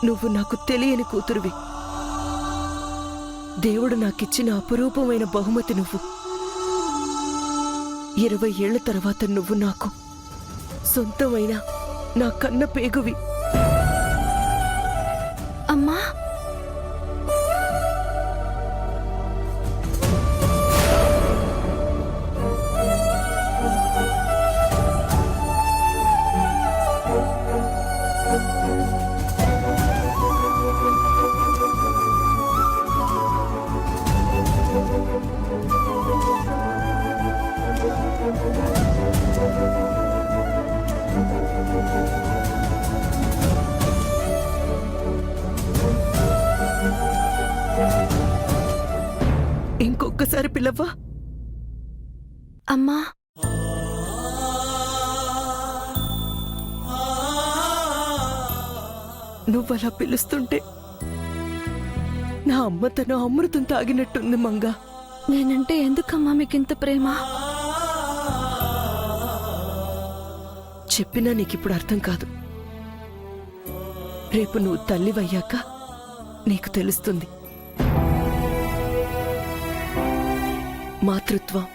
నువ్వు నాకు తెలియని కూతురువి. దేవుడు నాకిచ్చిన అపురూపమైన బహుమతి నువ్వు. 20 ఏళ్ల తర్వాత నువ్వు నాకు సొంతమైన నా కన్న పేగువి. అమ్మా, ఇంకొక్కసారి పిల్లవ్వా. అమ్మా, నువ్వలా పిలుస్తుంటే నా అమ్మ తన అమృతం తాగినట్టుంది మంగా. నేనంటే ఎందుకమ్మా మీకింత ప్రేమ? చెప్పినా నీకిప్పుడు అర్థం కాదు. రేపు నువ్వు తల్లివయ్యాక నీకు తెలుస్తుంది. మాతృత్వం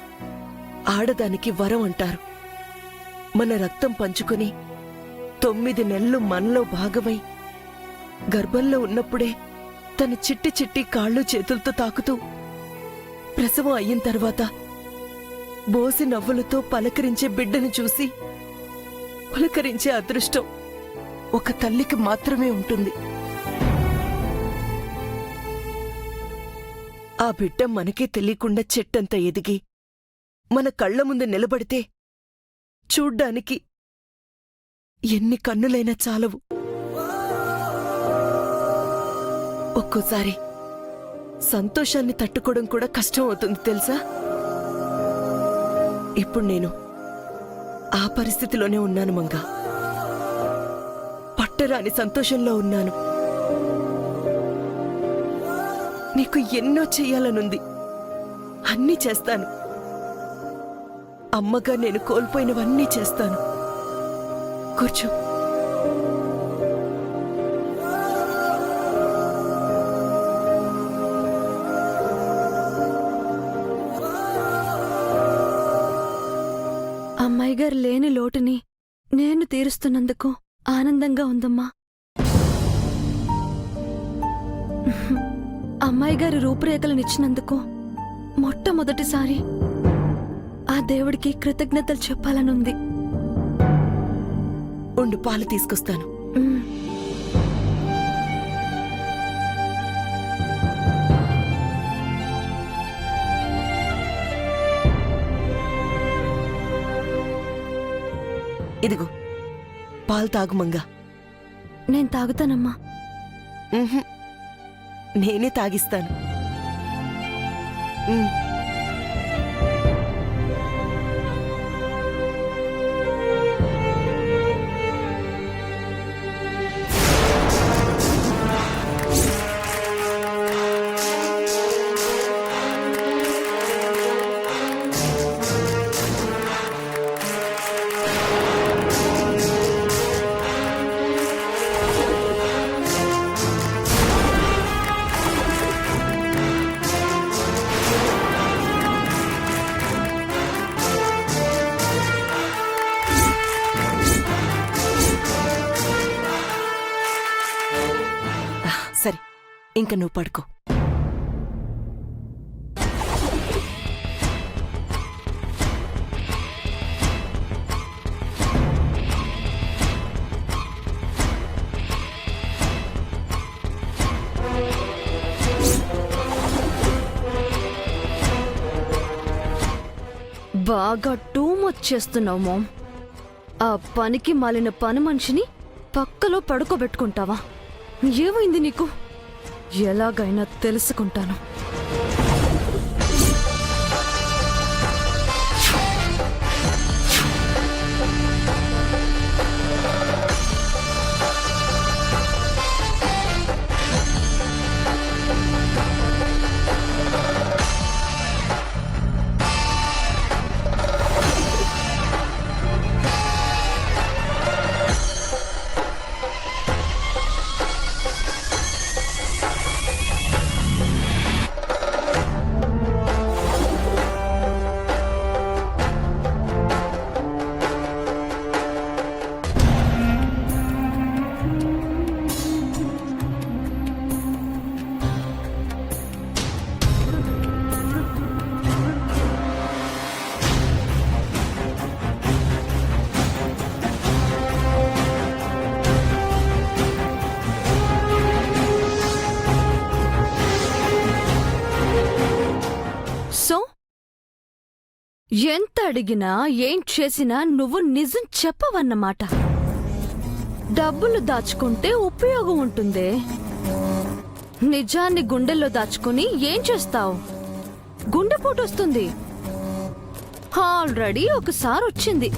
ఆడదానికి వరం అంటారు. మన రక్తం పంచుకొని 9 నెలలు మనలో భాగమై గర్భంలో ఉన్నప్పుడే తన చిట్టి చిట్టి కాళ్ళు చేతులతో తాకుతూ ప్రసవం అయిన తర్వాత బోసి నవ్వులతో పలకరించే బిడ్డను చూసి పలకరించే అదృష్టం ఒక తల్లికి మాత్రమే ఉంటుంది. ఆ బిడ్డ మనకే తెలియకుండా చెట్టంత ఎదిగి మన కళ్ల ముందు నిలబడితే చూడ్డానికి ఎన్ని కన్నులైనా చాలవు. ఒక్కోసారి సంతోషాన్ని తట్టుకోవడం కూడా కష్టం అవుతుంది తెలుసా. ఇప్పుడు నేను ఆ పరిస్థితిలోనే ఉన్నాను మంగా. పట్టరాని సంతోషంలో ఉన్నాను. నీకు ఎన్నో చెయ్యాలనుంది. అన్నీ చేస్తాను. అమ్మగా నేను కోల్పోయినవన్నీ చేస్తాను. కూర్చో. అమ్మాయి గారు లేని లోటుని నేను తీరుస్తున్నందుకు ఆనందంగా ఉందమ్మా. అమ్మాయి గారి రూపురేఖలనిచ్చినందుకు మొట్టమొదటిసారి ఆ దేవుడికి కృతజ్ఞతలు చెప్పాలనుంది. ఉండు, పాలు తీసుకొస్తాను. ఇదిగో పాలు తాగు మంగా. నేను తాగుతానమ్మా. నేనే తాగిస్తాను. సరే, ఇంక నువ్వు పడుకో. బాగా టూ మచ్ చేస్తున్నావు మామ్. ఆ పనికి మాలిన పని మనిషిని పక్కలో పడుకోబెట్టుకుంటావా? ఏమైంది నీకు? ఎలాగైనా తెలుసుకుంటాను. ఎంత అడిగినా ఏం చేసినా నువ్వు నిజం చెప్పవన్నమాట. డబ్బులు దాచుకుంటే ఉపయోగం ఉంటుందే, నిజాన్ని గుండెల్లో దాచుకుని ఏం చేస్తావు? గుండెపోటు వస్తుంది. ఆల్రెడీ ఒకసారి వచ్చింది.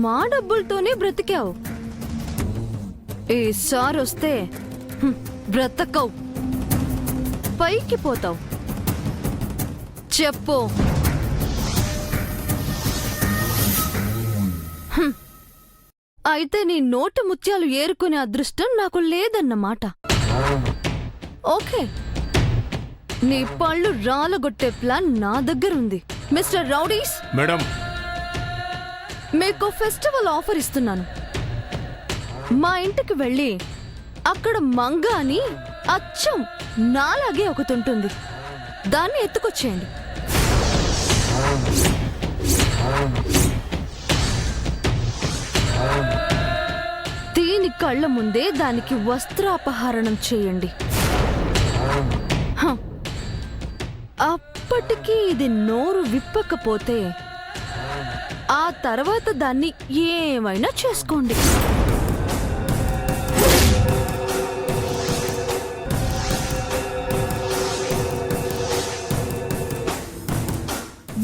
మా డబ్బులతోనే బ్రతికావు. ఈసారి వస్తే బ్రతకవు, పైకి పోతావు. చెప్పు. అయితే నీ నోటు ముత్యాలు ఏరుకునే అదృష్టం నాకు లేదన్నమాట. ఓకే, నీ పళ్ళు రాలగొట్టే ప్లాన్ నా దగ్గరుంది. మిస్టర్ రౌడీస్, మేడం, మీకు ఫెస్టివల్ ఆఫర్ ఇస్తున్నాను. మా ఇంటికి వెళ్ళి అక్కడ మంగ అని అచ్చం నాలాగే ఒకటి ఉంటుంది, దాన్ని ఎత్తుకొచ్చేయండి. దీని కళ్ళ ముందే దానికి వస్త్రాపహరణం చేయండి. అప్పటికీ ఇది నోరు విప్పకపోతే ఆ తర్వాత దాన్ని ఏమైనా చేసుకోండి.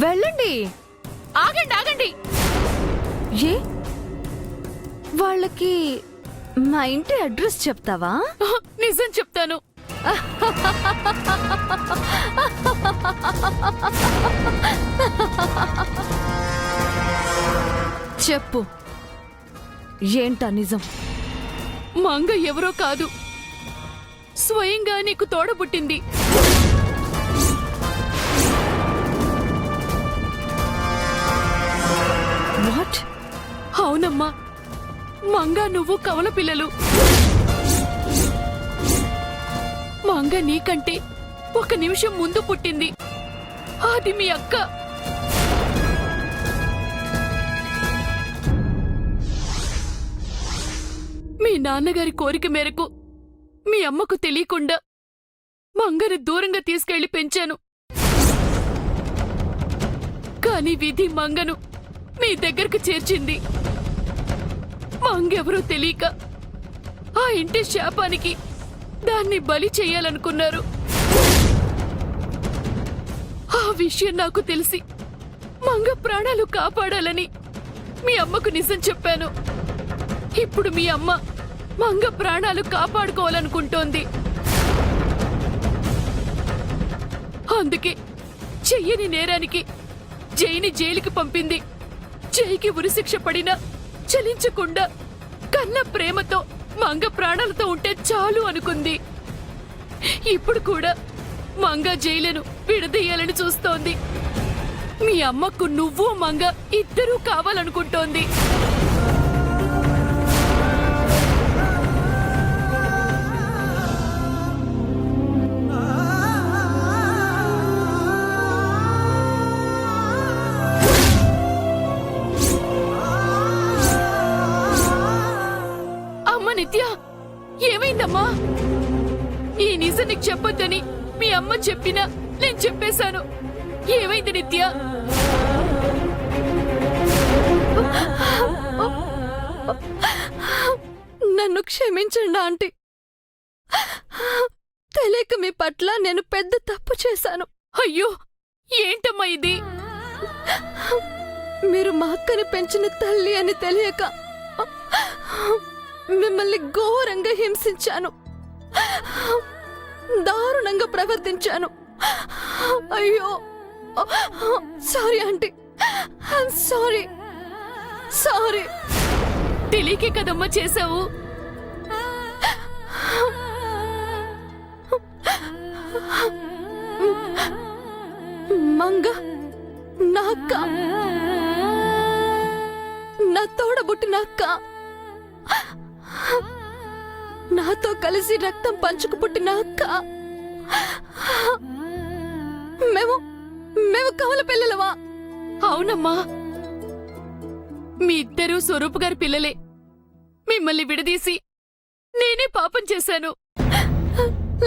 వెళ్ళండి. ఆగండి ఆగండి. ఏ వాళ్ళకి మా ఇంటి అడ్రస్ చెప్తావా? నిజం చెప్తాను. చెప్పు, ఏంటా నిజం? మంగ ఎవరో కాదు, స్వయంగా నీకు తోడబుట్టింది. వాట్? అవునమ్మా, మంగ నువ్వు కవల పిల్లలు. మంగ నీకంటే ఒక నిమిషం ముందు పుట్టింది. అది మీ అక్క. మీ నాన్నగారి కోరిక మేరకు మీ అమ్మకు తెలియకుండా మంగని దూరంగా తీసుకెళ్లి పెంచాను. కాని విధి మంగను మీ దగ్గరకు చేర్చింది. మంగెవరో తెలియక ఆ ఇంటి శాపానికి దాన్ని బలి చెయ్యాలనుకున్నారు. ఆ విషయం నాకు తెలిసి మంగ ప్రాణాలు కాపాడాలని మీ అమ్మకు నిజం చెప్పాను. ఇప్పుడు మీ అమ్మ మంగ ప్రాణాలు కాపాడుకోవాలనుకుంటోంది. అందుకే చెయ్యని నేరానికి జైని జైలుకి పంపింది. జైకి ఉరిశిక్ష పడినా చలించకుండా కన్న ప్రేమతో మంగ ప్రాణాలతో ఉంటే చాలు అనుకుంది. ఇప్పుడు కూడా మంగ జైలును విడదీయాలని చూస్తోంది. మీ అమ్మకు నువ్వు మంగ ఇద్దరూ కావాలనుకుంటోంది. అమ్మ నిత్య, ఏమైందమ్మా? ఈ నిజం నీకు చెప్పొద్దని మీ అమ్మ చెప్పినా నేను చెప్పేశాను. ఏమైంది నిత్య? నన్ను క్షమించండి ఆంటీ. తెలియక మీ పట్ల నేను పెద్ద తప్పు చేశాను. అయ్యో, ఏంటమ్మా ఇది? మీరు మా అక్కని పెంచిన తల్లి అని తెలియక మిమ్మల్ని ఘోరంగా హింసించాను, దారుణంగా ప్రవర్తించాను. అయ్యో, సారీ ఆంటీ, సారీ సారీ. తెలియకే కదమ్మా చేశావు. మంగ నా అక్క, నా తోడబుట్టిన అక్క, నాతో కలిసి రక్తం పంచుకు పుట్టిన అక్క. మేము కవల పిల్లలవా? అవునమ్మా, మీ ఇద్దరూ స్వరూప్ గారి పిల్లలే. మిమ్మల్ని విడదీసి నేనే పాపం చేశాను.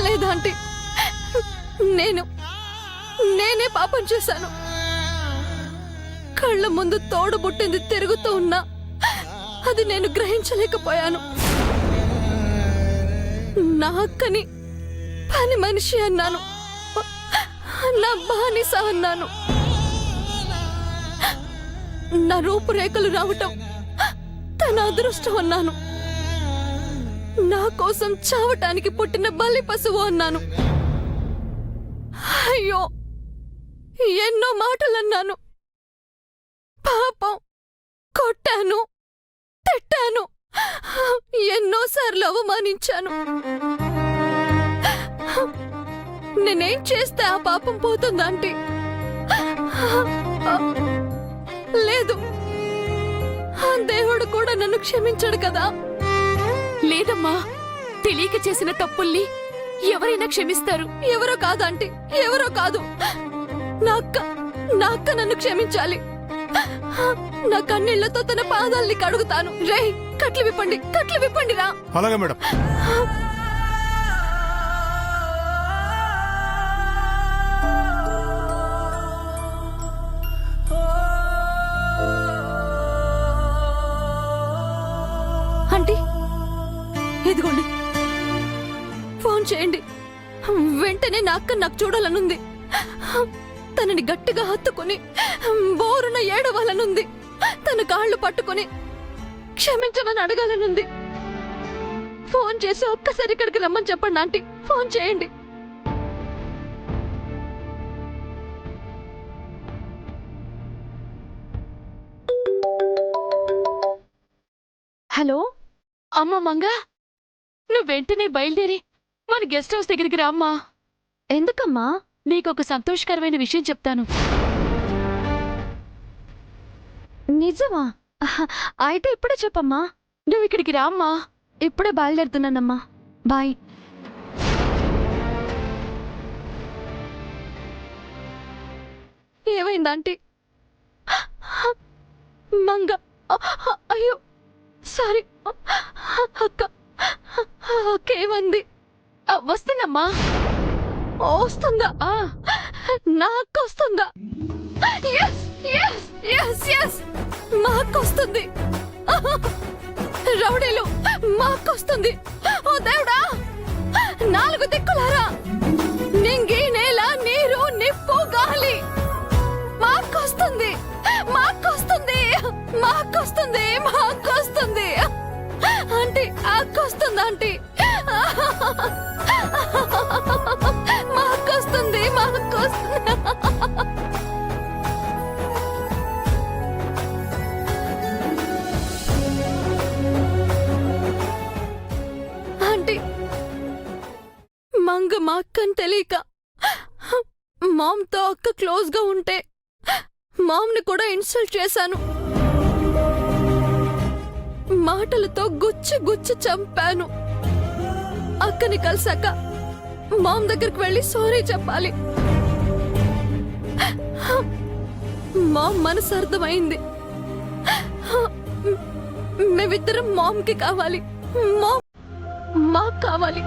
లేదాంటీ, నేనే పాపం చేశాను. కళ్ళ ముందు తోడబుట్టింది తిరుగుతూ ఉన్నా అది నేను గ్రహించలేకపోయాను. నా అక్కని పని మనిషి అన్నాను, నా బానిస అన్నాను. నా రూపురేఖలు రావటం తన అదృష్టం అన్నాను. నా కోసం చావటానికి పుట్టిన బలి పశువు అన్నాను. అయ్యో, ఎన్నో మాటలన్నాను. పాపం, కొట్టాను, తిట్టాను, ఎన్నోసార్లు అవమానించాను. నేనేం చేస్తే ఆ పాపం పోతుందా ఆంటీ? లేదు, ఆ దేవుడు కూడా నన్ను క్షమించాడు కదా. లేదమ్మా, తెలియక చేసిన తప్పుల్ని ఎవరైనా క్షమిస్తారు. ఎవరో కాదు ఆంటీ, ఎవరో కాదు. నా అక్క నన్ను క్షమించాలి. నా కన్నీళ్లతో తన పాదాల్ని కడుగుతాను. రే, కట్లు విప్పండి రా. అలాగే మేడం. ఆంటీ, ఇదిగోండి, ఫోన్ చేయండి. వెంటనే నా అక్క నాకు చూడాలనుంది. తనని గట్టిగా హత్తుకుని బోరున ఏడవాలనుంది. తన కాళ్ళు పట్టుకుని క్షమించమని అడగాలనుంది. ఫోన్ చేసి ఒక్కసారి ఇక్కడికి రమ్మని చెప్పండి ఆంటీ. ఫోన్ చేయండి. హలో అమ్మా మంగా, నువ్వు వెంటనే బయలుదేరి మన గెస్ట్ హౌస్ దగ్గరికి రామ్మా. ఎందుకమ్మా? నీకొక సంతోషకరమైన విషయం చెప్తాను. నిజమా? అయితే ఇప్పుడే చెప్పమ్మా. నువ్వు ఇక్కడికి రామ్మా. ఇప్పుడే బయలుదేరుతున్నానమ్మా. బాయ్. ఏమైందాంటీ? మంగ, అయ్యో సారీ అక్క. అక్కేమంది? వస్తుందమ్మా. వస్తుందా? నా అక్క వస్తుందా? మా అక్క వస్తుంది. రౌడీలు, మా అక్క వస్తుంది. ఓ దేవుడా, నాలుగు దిక్కులారా, నింగి, నేల, నీరు, నిప్పు, గాలి, మా అక్క వస్తుంది. మా అక్క వస్తుంది. మా అక్క వస్తుంది. మా అక్క వస్తుంది. ఆంటీ, అక్క వస్తుంది ఆంటీ. మా అక్క వస్తుంది. మా అక్క వస్తుంది. ఆంటీ, మంగ మా అక్కని తెలియక మామ్తో అక్క క్లోజ్ గా ఉంటే మామ్ని కూడా ఇన్సల్ట్ చేశాను. మాటలతో గుచ్చి గుచ్చి చంపాను. అక్కని కలిసాక మామ్ దగ్గరికి వెళ్ళి సారీ చెప్పాలి. మామ్ మనసు అర్థమైంది. మేమిద్దరం మామ్కి కావాలి. మామ్ మాకు కావాలి.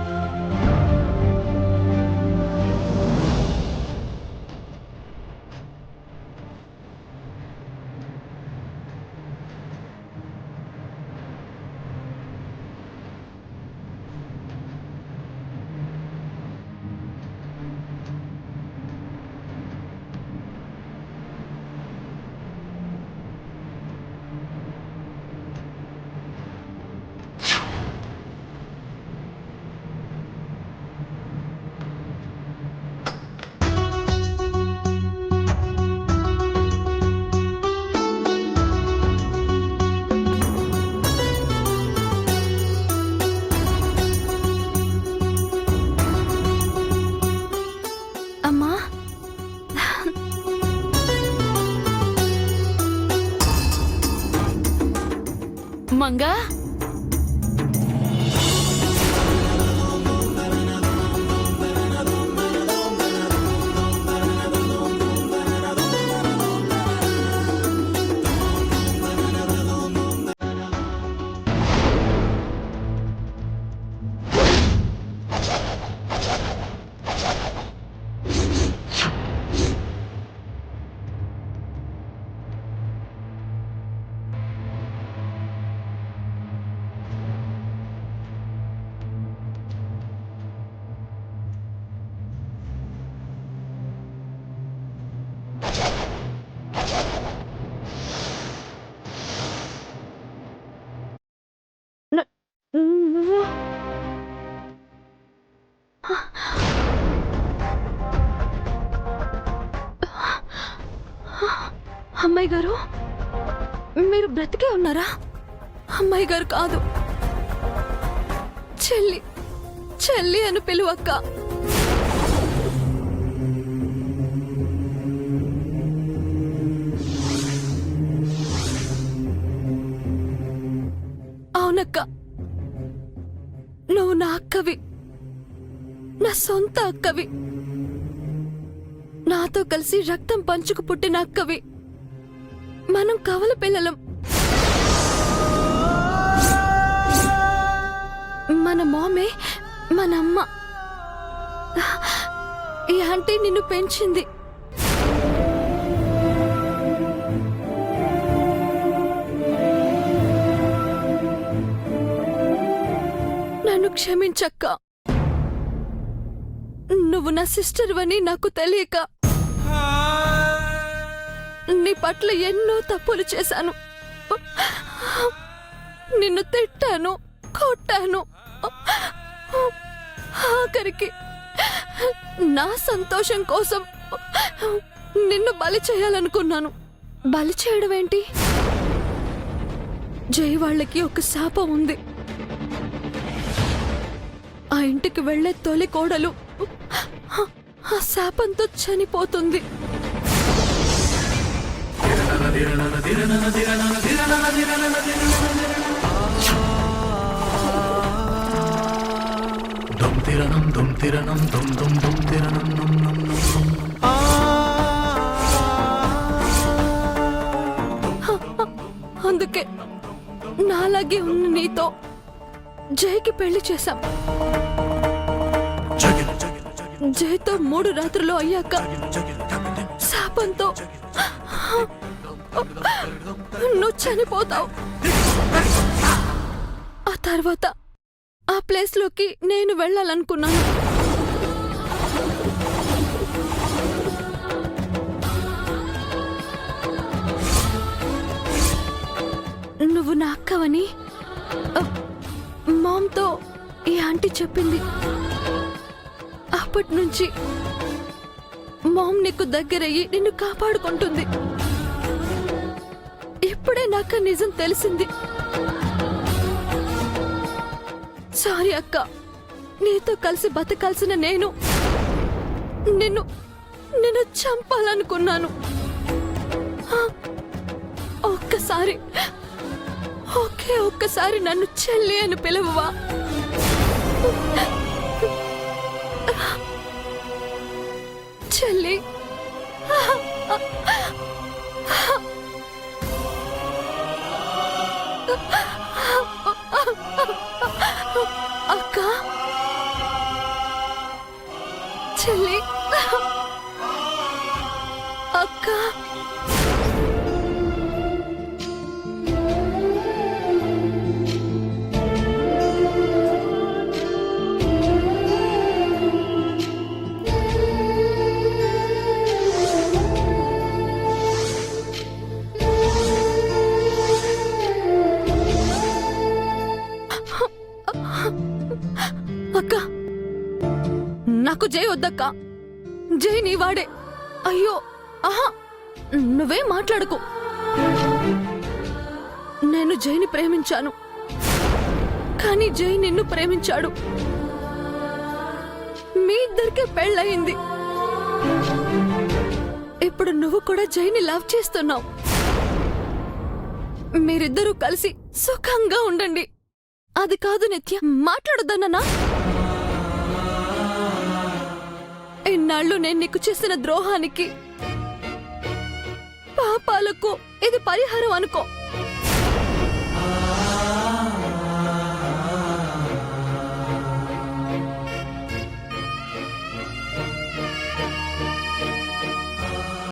మంగా, అమ్మాయి గారు, మీరు బ్రతికే ఉన్నారా? అమ్మాయి గారు కాదు, చెల్లి, చెల్లి అని పిలువక్క. అవునక్క, నువ్వు నా అక్కవి, నా సొంత అక్కవి, నాతో కలిసి రక్తం పంచుకు పుట్టిన అక్కవి. మనం కవల పిల్లలం. మన మామే మన అమ్మ. ఈ ఆంటీ నిన్ను పెంచింది. నన్ను క్షమించక్క. నువ్వు నా సిస్టర్ అని నాకు తెలియక నీ పట్ల ఎన్నో తప్పులు చేశాను. నిన్ను తిట్టాను, కొట్టాను. ఆఖరికి నా సంతోషం కోసం నిన్ను బలి చేయాలనుకున్నాను. బలి చేయడం ఏంటి? జై వాళ్ళకి ఒక శాపం ఉంది. ఆ ఇంటికి వెళ్లే తొలి కోడలు ఆ శాపంతో చనిపోతుంది. అందుకే నాలాగే ఉన్న నీతో జైకి పెళ్లి చేశాం. జైతో 3 రాత్రులు అయ్యాక శాపంతో నువ్వు చనిపోతావు. ఆ తర్వాత ఆ ప్లేస్ లోకి నేను వెళ్ళాలనుకున్నాను. నువ్వు నా అక్కవని మామ్తో ఈ ఆంటీ చెప్పింది. అప్పటి నుంచి మామ్ నీకు దగ్గరయ్యి నిన్ను కాపాడుకుంటుంది. ఇప్పుడే నాకు నిజం తెలిసింది. సారీ అక్క, నీతో కలిసి బతకాల్సిన నేను నిన్ను చంపాలనుకున్నాను. ఒక్కసారి నన్ను చెల్లి అని పిలవవా? చెల్లి, అక్క, చెల్లి, అక్క. అక్క, నాకు జై వద్దక్క. జై నీ వాడే. అయ్యో, ఆహా, నువ్వేం మాట్లాడకు. నేను జైని ప్రేమించాను, కానీ జై నిన్ను ప్రేమించాడు. మీ ఇద్దరికే పెళ్ళయింది. ఇప్పుడు నువ్వు కూడా జైని లవ్ చేస్తున్నావు. మీరిద్దరూ కలిసి సుఖంగా ఉండండి. అది కాదు నిత్య, మాట్లాడొద్దన్నా. ఇన్నాళ్ళు నేను నీకు చేసిన ద్రోహానికి, పాపాలకు ఇది పరిహారం అనుకో.